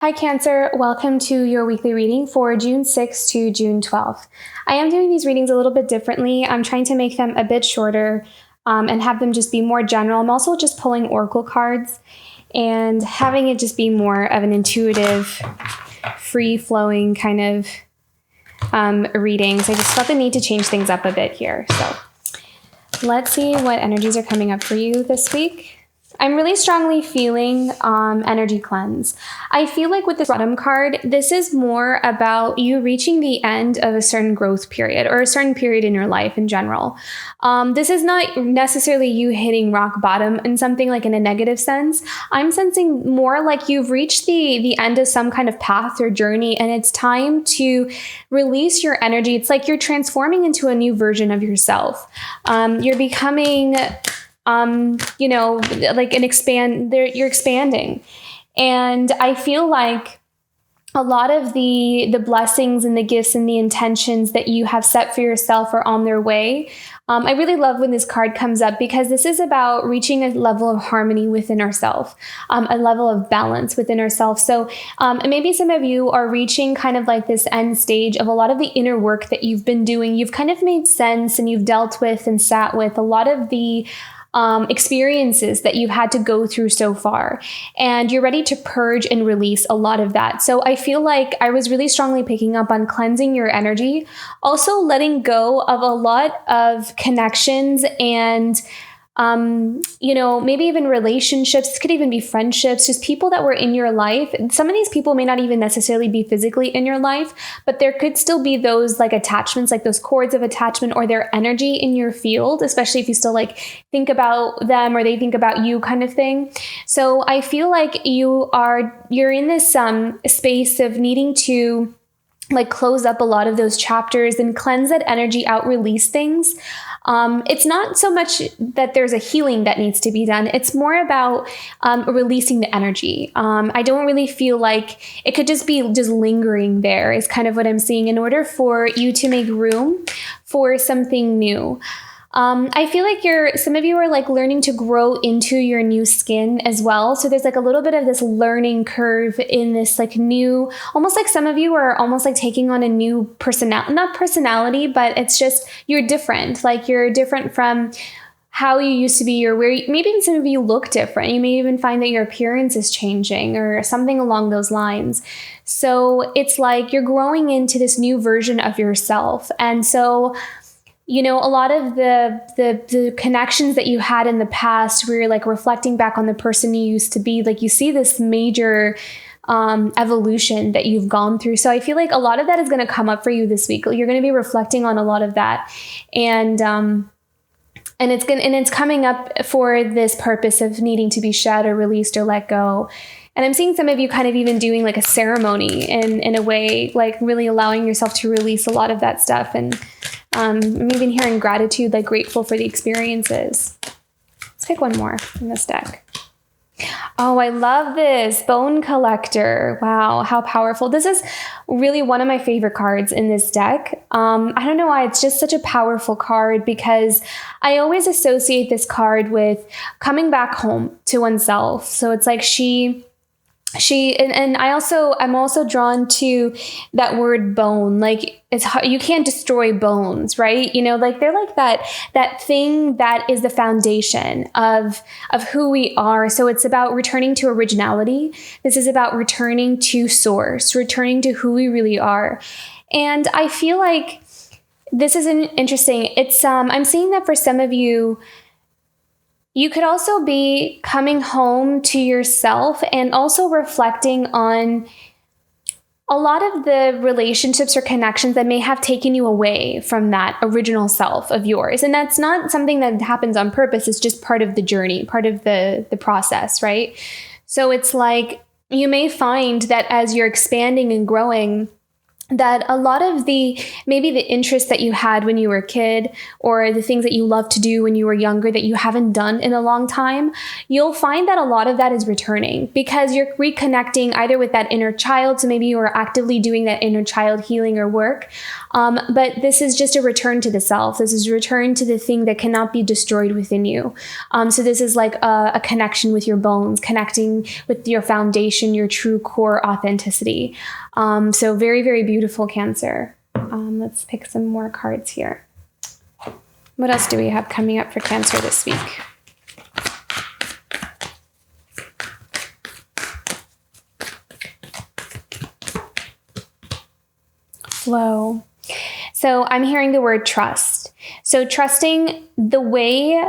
Hi Cancer, welcome to your weekly reading for June 6th to June 12th. I am doing these readings a little bit differently. I'm trying to make them a bit shorter and have them just be more general. I'm also just pulling oracle cards and having it just be more of an intuitive, free-flowing kind of reading. So I just felt the need to change things up a bit here. So let's see what energies are coming up for you this week. I'm really strongly feeling energy cleanse. I feel like with this bottom card, this is more about you reaching the end of a certain growth period or a certain period in your life in general. This is not necessarily you hitting rock bottom in something like in a negative sense. I'm sensing more like you've reached the end of some kind of path or journey, and it's time to release your energy. It's like you're transforming into a new version of yourself. You're becoming you're expanding. And I feel like a lot of the blessings and the gifts and the intentions that you have set for yourself are on their way. I really love when this card comes up because this is about reaching a level of harmony within ourselves, a level of balance within ourselves. So maybe some of you are reaching kind of like this end stage of a lot of the inner work that you've been doing. You've kind of made sense and you've dealt with and sat with a lot of the experiences that you've had to go through so far, and you're ready to purge and release a lot of that. So I feel like I was really strongly picking up on cleansing your energy, also letting go of a lot of connections and maybe even relationships. This could even be friendships, just people that were in your life. Some of these people may not even necessarily be physically in your life, but there could still be those like attachments, like those cords of attachment or their energy in your field, especially if you still like think about them or they think about you kind of thing. So I feel like you're in this space of needing to like close up a lot of those chapters and cleanse that energy out, release things. It's not so much that there's a healing that needs to be done. It's more about releasing the energy. I don't really feel like it could just be just lingering there is kind of what I'm seeing in order for you to make room for something new. I feel like some of you are like learning to grow into your new skin as well. So there's like a little bit of this learning curve in this like new, almost like some of you are almost like taking on a new not personality, but it's just, you're different. Like you're different from how you used to be, or maybe even some of you look different. You may even find that your appearance is changing or something along those lines. So it's like you're growing into this new version of yourself. And so a lot of the connections that you had in the past, where you're like reflecting back on the person you used to be, like you see this major evolution that you've gone through. So I feel like a lot of that is going to come up for you this week. You're going to be reflecting on a lot of that. And it's coming up for this purpose of needing to be shed or released or let go. And I'm seeing some of you kind of even doing like a ceremony in a way, like really allowing yourself to release a lot of that stuff. And I'm even hearing gratitude, like grateful for the experiences. Let's pick one more in this deck. Oh, I love this. Bone Collector. Wow, how powerful. This is really one of my favorite cards in this deck. I don't know why, it's just such a powerful card because I always associate this card with coming back home to oneself. So it's like I'm also drawn to that word bone. Like you can't destroy bones, right? Like they're like that thing that is the foundation of who we are. So it's about returning to originality. This is about returning to source, returning to who we really are. And I feel like this is interesting. It's I'm seeing that for some of you, you could also be coming home to yourself and also reflecting on a lot of the relationships or connections that may have taken you away from that original self of yours. And that's not something that happens on purpose. It's just part of the journey, part of the process, right? So it's like you may find that as you're expanding and growing, that a lot of maybe the interests that you had when you were a kid, or the things that you loved to do when you were younger that you haven't done in a long time, you'll find that a lot of that is returning because you're reconnecting either with that inner child. So maybe you are actively doing that inner child healing or work. But this is just a return to the self. This is a return to the thing that cannot be destroyed within you. So this is like a connection with your bones, connecting with your foundation, your true core authenticity. So very, very beautiful, Cancer. Let's pick some more cards here. What else do we have coming up for Cancer this week? Flow. So I'm hearing the word trust. So trusting the way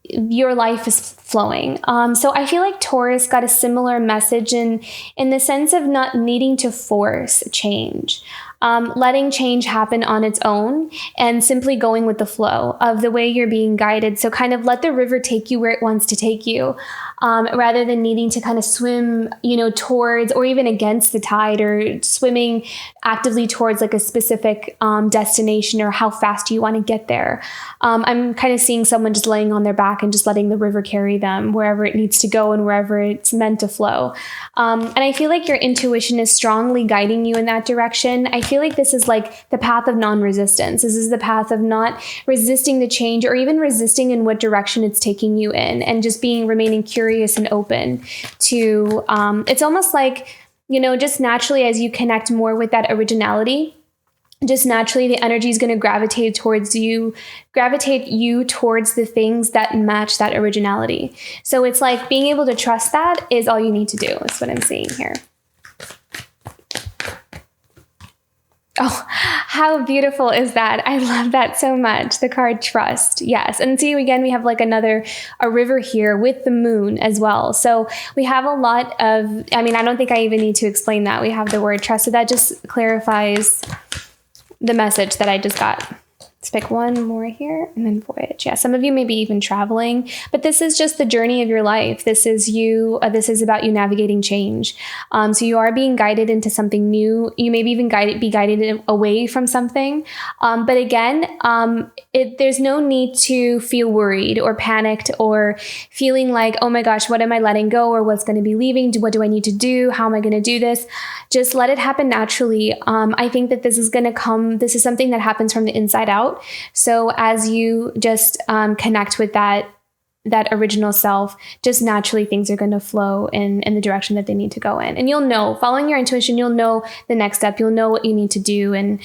your life is flowing. So I feel like Taurus got a similar message in the sense of not needing to force change. Letting change happen on its own and simply going with the flow of the way you're being guided. So kind of let the river take you where it wants to take you, rather than needing to kind of swim, towards or even against the tide, or swimming actively towards like a specific destination or how fast you want to get there. I'm kind of seeing someone just laying on their back and just letting the river carry them wherever it needs to go and wherever it's meant to flow. And I feel like your intuition is strongly guiding you in that direction. I feel like this is like the path of non-resistance. This is the path of not resisting the change or even resisting in what direction it's taking you in, and just remaining curious and open to, it's almost like, just naturally as you connect more with that originality, just naturally the energy is going to gravitate you towards the things that match that originality. So it's like being able to trust that is all you need to do. That's what I'm seeing here. Oh, how beautiful is that? I love that so much. The card trust. Yes. And see, again, we have like a river here with the moon as well. So we have a lot of, I don't think I even need to explain that. We have the word trust. So that just clarifies the message that I just got. Let's pick one more here and then voyage. Yeah, some of you may be even traveling, but this is just the journey of your life. This is this is about you navigating change. So you are being guided into something new. You may be even be guided away from something. But again, there's no need to feel worried or panicked or feeling like, oh my gosh, what am I letting go, or what's going to be leaving? What do I need to do? How am I going to do this? Just let it happen naturally. I think that this is something that happens from the inside out. So as you just connect with that original self, just naturally things are going to flow in the direction that they need to go in. And you'll know, following your intuition, you'll know the next step, you'll know what you need to do. And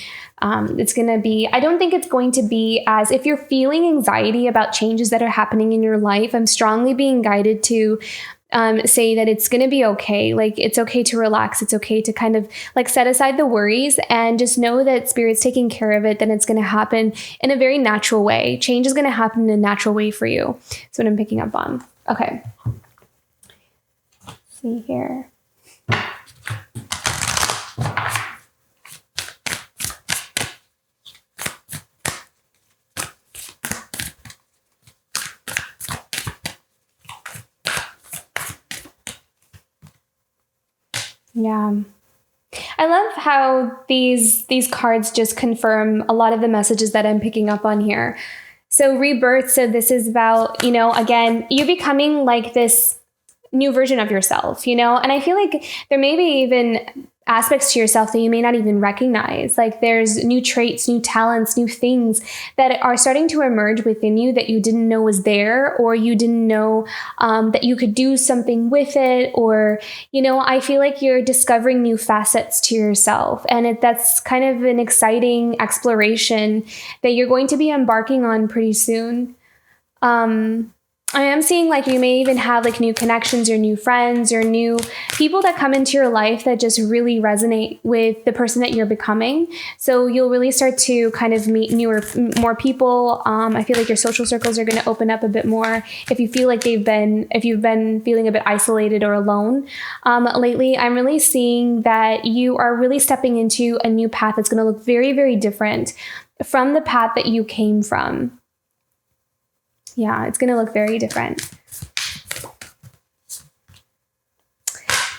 it's going to be, I don't think it's going to be as, if you're feeling anxiety about changes that are happening in your life, I'm strongly being guided to say that it's going to be okay. Like, it's okay to relax. It's okay to kind of like set aside the worries and just know that Spirit's taking care of it. Then it's going to happen in a very natural way. Change is going to happen in a natural way for you. That's what I'm picking up on. Okay. Let's see here. Yeah. I love how these cards just confirm a lot of the messages that I'm picking up on here. So Rebirth, so this is about, again, you becoming like this new version of yourself, and I feel like there may be even aspects to yourself that you may not even recognize. Like there's new traits, new talents, new things that are starting to emerge within you that you didn't know was there, or you didn't know that you could do something with it. Or, I feel like you're discovering new facets to yourself. And that's kind of an exciting exploration that you're going to be embarking on pretty soon. I am seeing like you may even have like new connections or new friends or new people that come into your life that just really resonate with the person that you're becoming. So you'll really start to kind of meet more people. I feel like your social circles are going to open up a bit more if you feel like if you've been feeling a bit isolated or alone lately. I'm really seeing that you are really stepping into a new path that's going to look very, very different from the path that you came from. Yeah, it's going to look very different.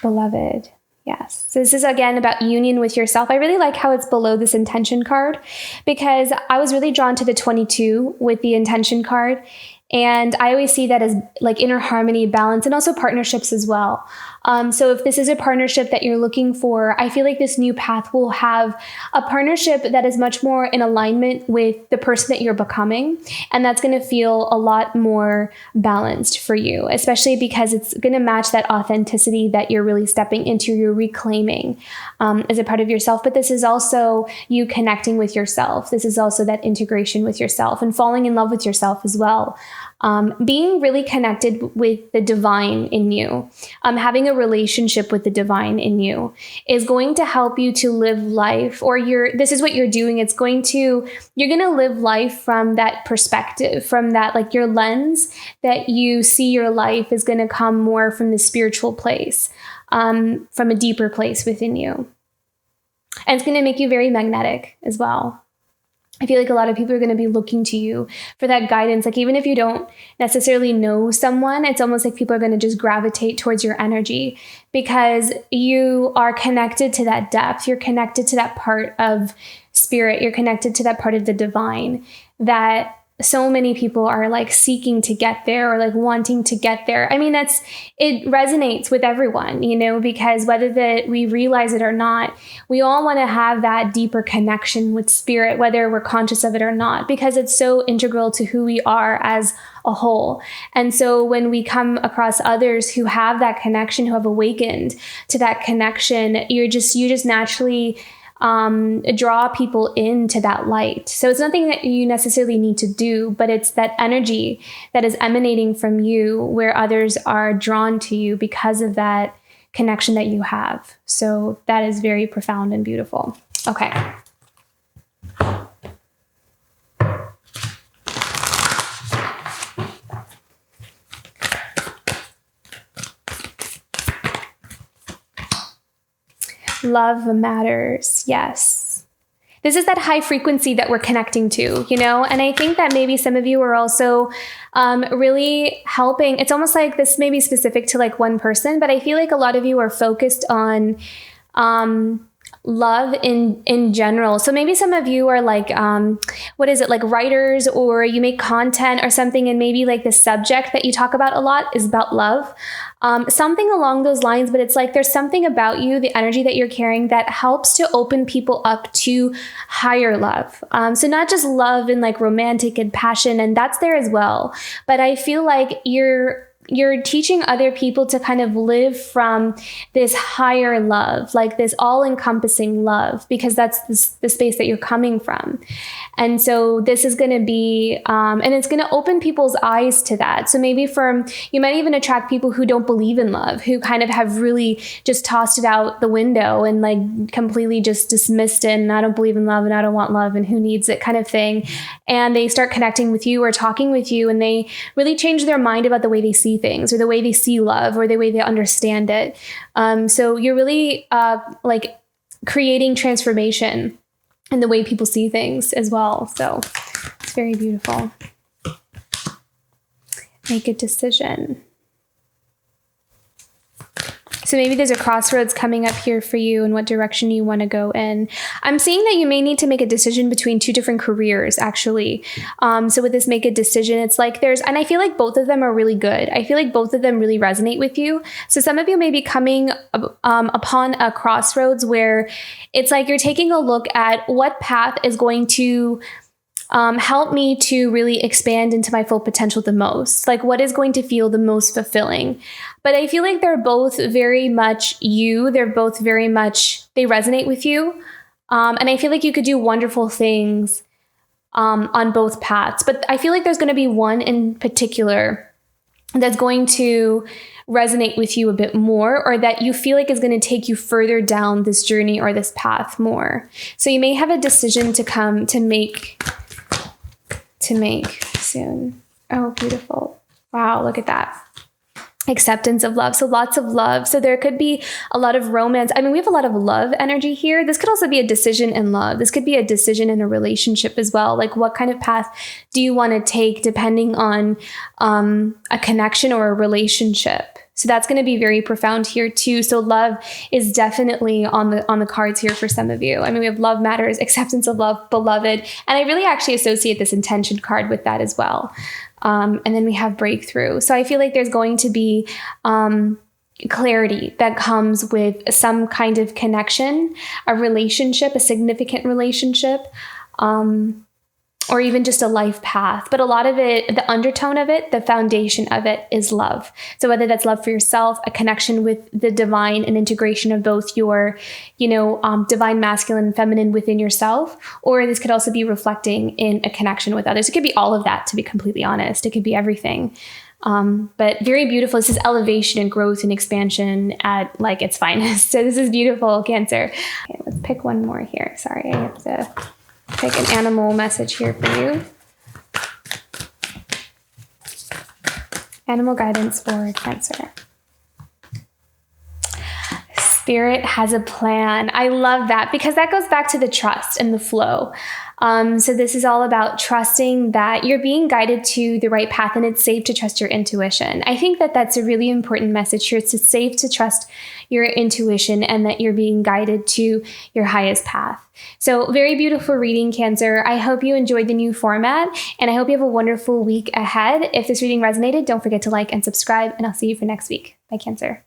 Beloved. Yes. So this is again about union with yourself. I really like how it's below this intention card, because I was really drawn to the 22 with the intention card. And I always see that as like inner harmony, balance, and also partnerships as well. So if this is a partnership that you're looking for, I feel like this new path will have a partnership that is much more in alignment with the person that you're becoming. And that's going to feel a lot more balanced for you, especially because it's going to match that authenticity that you're really stepping into, you're reclaiming as a part of yourself. But this is also you connecting with yourself. This is also that integration with yourself and falling in love with yourself as well. Being really connected with the divine in you, having a relationship with the divine in you is going to help you to live life, or this is what you're doing. You're going to live life from that perspective, from that, like your lens that you see your life is going to come more from the spiritual place, from a deeper place within you. And it's going to make you very magnetic as well. I feel like a lot of people are going to be looking to you for that guidance. Like even if you don't necessarily know someone, it's almost like people are going to just gravitate towards your energy because you are connected to that depth. You're connected to that part of spirit. You're connected to that part of the divine that so many people are like seeking to get there or like wanting to get there. I mean, it resonates with everyone, because whether we realize it or not, we all want to have that deeper connection with spirit, whether we're conscious of it or not, because it's so integral to who we are as a whole. And so when we come across others who have that connection, who have awakened to that connection, you just naturally draw people into that light. So it's nothing that you necessarily need to do, but it's that energy that is emanating from you where others are drawn to you because of that connection that you have. So that is very profound and beautiful. Okay. Love matters. Yes. This is that high frequency that we're connecting to, and I think that maybe some of you are also really helping. It's almost like this may be specific to like one person, but I feel like a lot of you are focused on love in general. So maybe some of you are like, like writers, or you make content or something, and maybe like the subject that you talk about a lot is about love. Something along those lines, but it's like there's something about you, the energy that you're carrying, that helps to open people up to higher love. So not just love and like romantic and passion, and that's there as well. But I feel like you're teaching other people to kind of live from this higher love, like this all-encompassing love, because that's the space that you're coming from. And so this is going to be, and it's going to open people's eyes to that. So maybe you might even attract people who don't believe in love, who kind of have really just tossed it out the window and like completely just dismissed it. And I don't believe in love and I don't want love and who needs it kind of thing. And they start connecting with you or talking with you, and they really change their mind about the way they see things or the way they see love or the way they understand it. So you're really like creating transformation in the way people see things as well. So it's very beautiful. Make a decision. So maybe there's a crossroads coming up here for you and what direction you want to go in. I'm seeing that you may need to make a decision between two different careers, actually. So with this make a decision, it's like and I feel like both of them are really good. I feel like both of them really resonate with you. So some of you may be coming upon a crossroads where it's like you're taking a look at what path is going to help me to really expand into my full potential the most. Like what is going to feel the most fulfilling. But I feel like they're both very much you. They're both very much, they resonate with you. And I feel like you could do wonderful things on both paths. But I feel like there's going to be one in particular that's going to resonate with you a bit more, or that you feel like is going to take you further down this journey or this path more. So you may have a decision to make soon. Oh, beautiful. Wow, look at that. Acceptance of love. So lots of love. So there could be a lot of romance. I mean, we have a lot of love energy here. This could also be a decision in love. This could be a decision in a relationship as well. Like what kind of path do you want to take depending on a connection or a relationship? So that's going to be very profound here too. So love is definitely on the cards here for some of you. I mean, we have love matters, acceptance of love, beloved. And I really actually associate this intention card with that as well. And then we have breakthrough. So I feel like there's going to be clarity that comes with some kind of connection, a relationship, a significant relationship, or even just a life path. But a lot of it, the undertone of it, the foundation of it is love. So whether that's love for yourself, a connection with the divine, an integration of both your, divine masculine and feminine within yourself, or this could also be reflecting in a connection with others. It could be all of that, to be completely honest. It could be everything. But very beautiful. This is elevation and growth and expansion at like its finest. So this is beautiful, Cancer. Okay, let's pick one more here. Sorry, I have to pick an animal message here for you. Animal guidance for Cancer. Spirit has a plan. I love that because that goes back to the trust and the flow. So this is all about trusting that you're being guided to the right path, and it's safe to trust your intuition. I think that that's a really important message here. It's safe to trust your intuition and that you're being guided to your highest path. So very beautiful reading, Cancer. I hope you enjoyed the new format, and I hope you have a wonderful week ahead. If this reading resonated, don't forget to like and subscribe, and I'll see you for next week. Bye, Cancer.